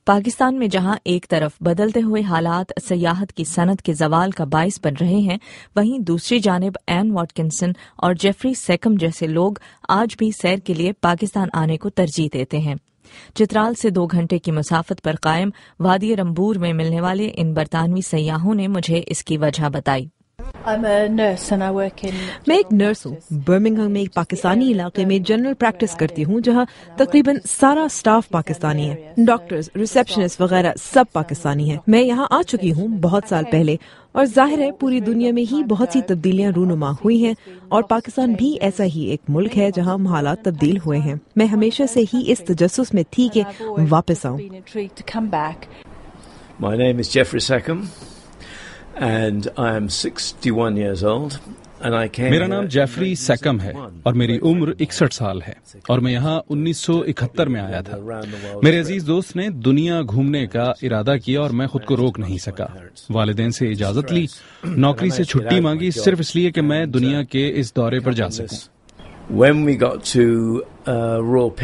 پاکستان میں جہاں ایک طرف بدلتے ہوئے حالات سیاحت کی صنعت کے زوال کا باعث بن رہے ہیں، وہیں دوسری جانب این واٹکنسن اور جیفری سیکم جیسے لوگ آج بھی سیر کے لیے پاکستان آنے کو ترجیح دیتے ہیں۔ چترال سے 2 گھنٹے کی مسافت پر قائم وادی رمبور میں ملنے والے ان برطانوی سیاحوں نے مجھے اس کی وجہ بتائی۔ میں ایک نرس ہوں، برمنگھم میں ایک پاکستانی علاقے میں جنرل پریکٹس کرتی ہوں، جہاں تقریباً سارا سٹاف پاکستانی ہے، ڈاکٹرز، ریسیپشنسٹ وغیرہ سب پاکستانی ہیں۔ میں یہاں آ چکی ہوں بہت سال پہلے، اور ظاہر ہے پوری دنیا میں ہی بہت سی تبدیلیاں رونما ہوئی ہیں، اور پاکستان بھی ایسا ہی ایک ملک ہے جہاں حالات تبدیل ہوئے ہیں۔ میں ہمیشہ سے ہی اس تجسس میں تھی کہ واپس آؤں۔ My name is Jeffrey Seckham and I am 61 years old. میرا نام جیفری سیکم ہے اور میری عمر 61 سال ہے، اور میں یہاں 1971 میں آیا تھا۔ میرے عزیز دوست نے دنیا گھومنے کا ارادہ کیا اور میں خود کو روک نہیں سکا۔ والدین سے اجازت لی، نوکری سے چھٹی مانگی، صرف اس لیے کہ میں دنیا کے اس دورے پر جا سکوں۔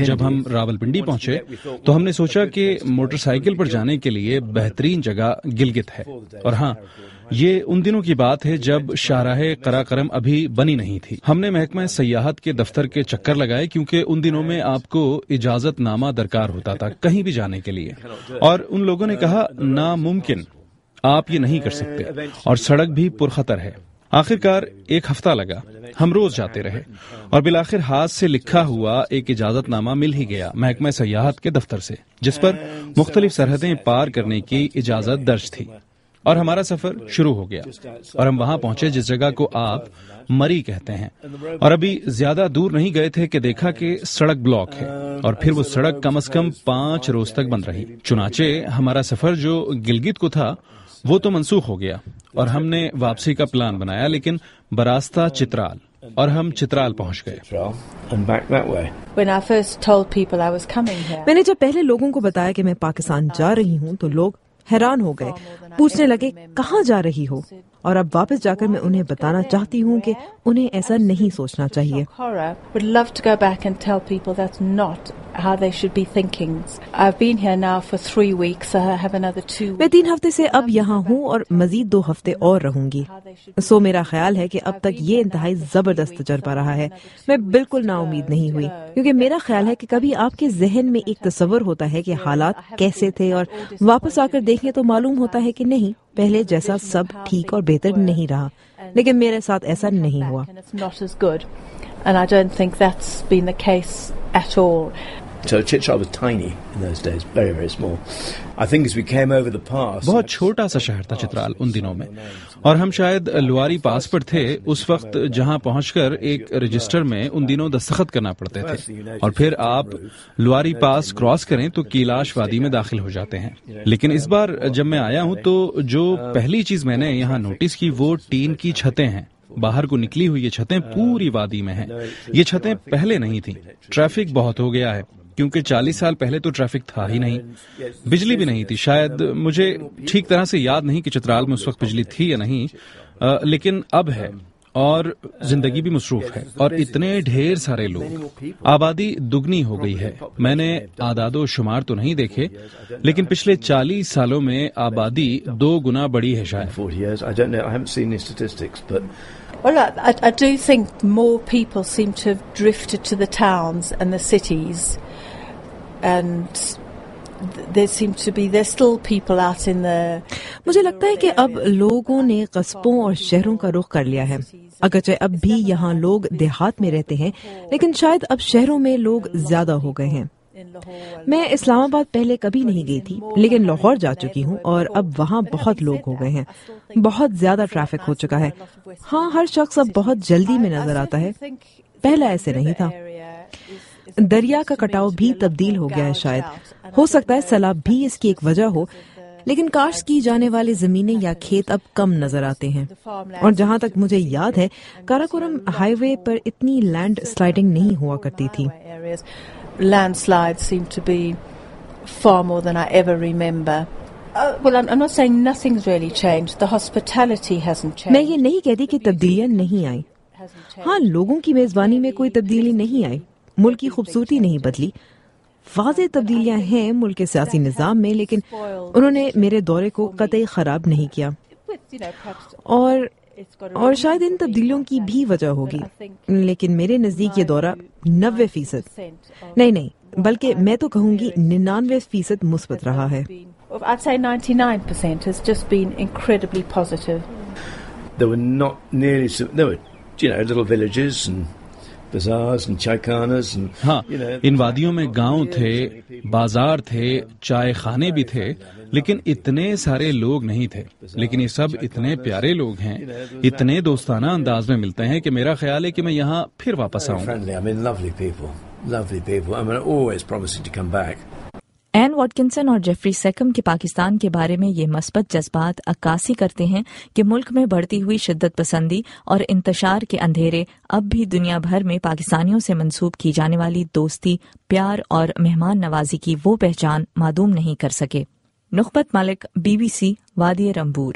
جب ہم راولپنڈی پہنچے تو ہم نے سوچا کہ موٹر سائیکل پر جانے کے لیے بہترین جگہ گلگت ہے، اور ہاں، یہ ان دنوں کی بات ہے جب شاہراہ قراقرم ابھی بنی نہیں تھی۔ ہم نے محکمہ سیاحت کے دفتر کے چکر لگائے، کیونکہ ان دنوں میں آپ کو اجازت نامہ درکار ہوتا تھا کہیں بھی جانے کے لیے، اور ان لوگوں نے کہا ناممکن، آپ یہ نہیں کر سکتے، اور سڑک بھی پرخطر ہے۔ آخرکار 1 ہفتہ لگا، ہم روز جاتے رہے، اور بالآخر ہاتھ سے لکھا ہوا ایک اجازت نامہ مل ہی گیا محکمہ سیاحت کے دفتر سے، جس پر مختلف سرحدیں پار کرنے کی اجازت درج تھی، اور ہمارا سفر شروع ہو گیا، اور ہم وہاں پہنچے جس جگہ کو آپ مری کہتے ہیں، اور ابھی زیادہ دور نہیں گئے تھے کہ دیکھا کہ سڑک بلاک ہے، اور پھر وہ سڑک کم از کم 5 روز تک بند رہی۔ چنانچہ ہمارا سفر جو گلگت کو تھا وہ تو منسوخ ہو گیا، اور ہم نے واپسی کا پلان بنایا، لیکن براستہ چترال، اور ہم چترال پہنچ گئے۔ میں نے جب پہلے لوگوں کو بتایا کہ میں پاکستان جا رہی ہوں تو لوگ حیران ہو گئے، پوچھنے لگے کہاں جا رہی ہو، اور اب واپس جا کر میں انہیں بتانا چاہتی ہوں کہ انہیں ایسا نہیں سوچنا چاہیے۔ میں 3 ہفتے سے اب یہاں ہوں اور مزید 2 ہفتے اور رہوں گی، سو میرا خیال ہے کہ اب تک یہ انتہائی زبردست تجربہ رہا ہے۔ میں بالکل نا امید نہیں ہوئی، کیونکہ میرا خیال ہے کہ کبھی آپ کے ذہن میں ایک تصور ہوتا ہے کہ حالات کیسے تھے، اور واپس آ کر دیکھیں تو معلوم ہوتا ہے کہ نہیں، پہلے جیسا سب ٹھیک اور بہتر نہیں رہا، لیکن میرے ساتھ ایسا نہیں ہوا۔ So Chitral was tiny in those days, very, very small. I think as we came over the pass... بہت چھوٹا سا شہر تھا چترال ان دنوں میں، اور ہم شاید لواری پاس پر تھے اس وقت، جہاں پہنچ کر ایک رجسٹر میں ان دنوں دستخط کرنا پڑتے تھے، اور پھر آپ لواری پاس کراس کریں تو کیلاش وادی میں داخل ہو جاتے ہیں۔ لیکن اس بار جب میں آیا ہوں تو جو پہلی چیز میں نے یہاں نوٹس کی وہ ٹین کی چھتیں ہیں۔ باہر کو نکلی ہوئی یہ چھتیں پوری وادی میں ہیں۔ یہ چھتیں پہلے نہیں تھیں۔ ٹریفک بہت ہو گیا ہے، کیونکہ 40 سال پہلے تو ٹریفک تھا ہی نہیں، بجلی بھی نہیں تھی۔ شاید مجھے ٹھیک طرح سے یاد نہیں کہ چترال میں اس وقت بجلی تھی یا نہیں، لیکن اب ہے، اور زندگی بھی مصروف ہے، اور اتنے ڈھیر سارے لوگ، آبادی دگنی ہو گئی ہے۔ میں نے اعداد و شمار تو نہیں دیکھے، لیکن پچھلے 40 سالوں میں آبادی 2 گنا بڑی ہے شاید۔ Well, I do think more people seem to have drifted to the towns and the cities, and there's still people out in the... مجھے لگتا ہے کہ اب لوگوں نے قصبوں اور شہروں کا رخ کر لیا ہے، اگرچہ اب بھی یہاں لوگ دیہات میں رہتے ہیں، لیکن شاید اب شہروں میں لوگ زیادہ ہو گئے ہیں۔ میں اسلام آباد پہلے کبھی نہیں گئی تھی، لیکن لاہور جا چکی ہوں، اور اب وہاں بہت لوگ ہو گئے ہیں، بہت زیادہ ٹریفک ہو چکا ہے۔ ہاں، ہر شخص اب بہت جلدی میں نظر آتا ہے، پہلا ایسے نہیں تھا۔ دریا کا کٹاؤ بھی تبدیل ہو گیا ہے، شاید ہو سکتا ہے سیلاب بھی اس کی ایک وجہ ہو، لیکن کاشت کی جانے والی زمینیں یا کھیت اب کم نظر آتے ہیں، اور جہاں تک مجھے یاد ہے قراقرم ہائی وے پر اتنی لینڈ سلائڈنگ نہیں ہوا کرتی تھی۔ Landslides seem to be far more than I ever remember. Well, I'm not saying nothing's really changed. The hospitality hasn't changed. میں یہ نہیں کہتی کہ تبدیلیاں نہیں آئیں، ہاں، لوگوں کی میزبانی میں کوئی تبدیلی نہیں آئی، ملک کی خوبصورتی نہیں بدلی، واضح تبدیلیاں ہیں ملک کے سیاسی نظام میں، لیکن انہوں نے میرے دورے کو قطعی خراب نہیں کیا، اور شاید ان تبدیلیوں کی بھی وجہ ہوگی، لیکن میرے نزدیک یہ دورہ 90% نہیں بلکہ میں تو کہوں گی 99% مثبت رہا ہے۔ I'd say 99% has just been incredibly positive. There were not nearly so, there were, little villages and bazaars and chaykanas and ہاں، ان وادیوں میں گاؤں تھے، بازار تھے، چائے خانے بھی تھے، لیکن اتنے سارے لوگ نہیں تھے۔ لیکن یہ سب اتنے پیارے لوگ ہیں، اتنے دوستانہ انداز میں ملتے ہیں کہ میرا خیال ہے کہ میں یہاں پھر واپس آؤں۔ friendly. I mean, lovely people. I mean, always promising to come back. Ian Watkinson اور جیفری سیکم کے پاکستان کے بارے میں یہ مثبت جذبات عکاسی کرتے ہیں کہ ملک میں بڑھتی ہوئی شدت پسندی اور انتشار کے اندھیرے اب بھی دنیا بھر میں پاکستانیوں سے منسوب کی جانے والی دوستی، پیار اور مہمان نوازی کی وہ پہچان معدوم نہیں کر سکے۔ نخبت ملک، BBC، وادی رمبور۔